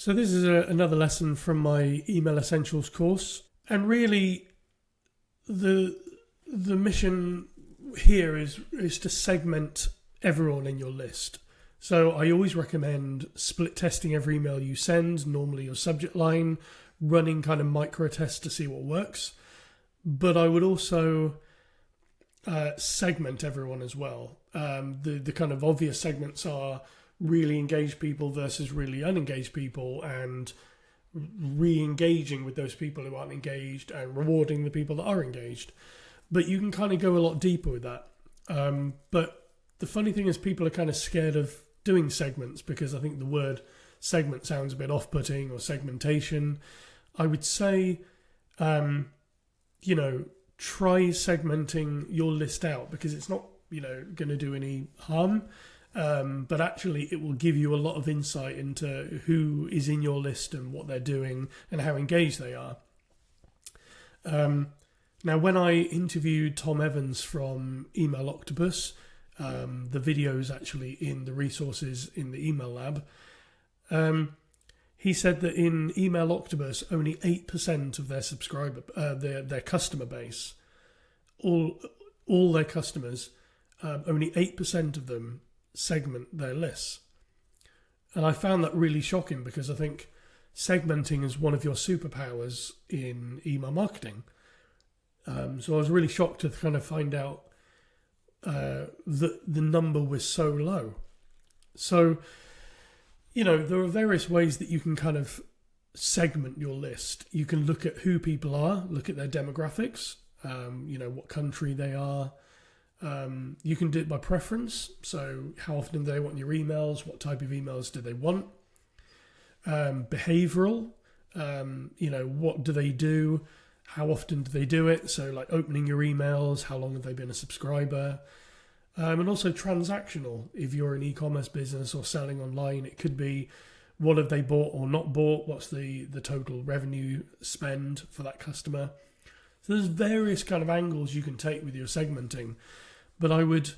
So this is another lesson from my Email Essentials course, and really, the mission here is to segment everyone in your list. So I always recommend split testing every email you send, normally your subject line, running kind of micro tests to see what works. But I would also segment everyone as well. The kind of obvious segments are really engaged people versus really unengaged people, and re-engaging with those people who aren't engaged and rewarding the people that are engaged. But you can kind of go a lot deeper with that. But the funny thing is people are kind of scared of doing segments because I think the word segment sounds a bit off-putting, or segmentation. I would say, try segmenting your list out, because it's not, going to do any harm. But actually it will give you a lot of insight into who is in your list and what they're doing and how engaged they are. Now, when I interviewed Tom Evans from Email Octopus, the video's actually in the resources in the Email Lab, he said that in Email Octopus, only 8% of their their customer base, all their customers, only 8% of them segment their lists. And I found that really shocking, because I think segmenting is one of your superpowers in email marketing. So I was really shocked to kind of find out that the number was so low. So, there are various ways that you can kind of segment your list. You can look at who people are, look at their demographics, what country they are. You can do it by preference. So how often do they want your emails? What type of emails do they want? Behavioral, what do they do? How often do they do it? So like opening your emails, how long have they been a subscriber? And also transactional. If you're an e-commerce business or selling online, it could be what have they bought or not bought? What's the total revenue spend for that customer? So there's various kind of angles you can take with your segmenting. But I would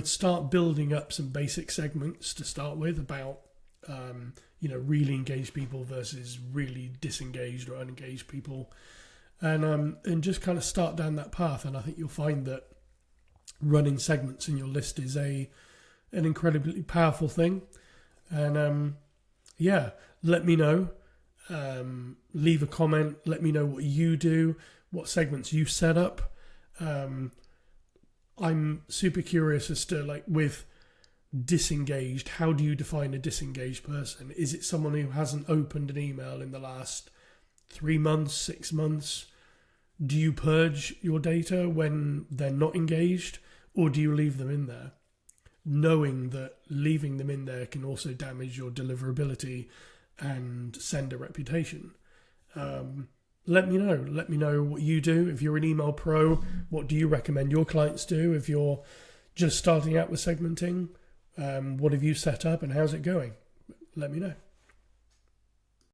start building up some basic segments to start with about, really engaged people versus really disengaged or unengaged people. And just kind of start down that path. And I think you'll find that running segments in your list is an incredibly powerful thing. And let me know. Leave a comment. Let me know what you do, what segments you set up. I'm super curious as to, with disengaged, how do you define a disengaged person? Is it someone who hasn't opened an email in the last 3 months, 6 months? Do you purge your data when they're not engaged, or do you leave them in there? Knowing that leaving them in there can also damage your deliverability and sender reputation. Let me know. Let me know what you do. If you're an email pro, what do you recommend your clients do? If you're just starting out with segmenting, what have you set up and how's it going? Let me know.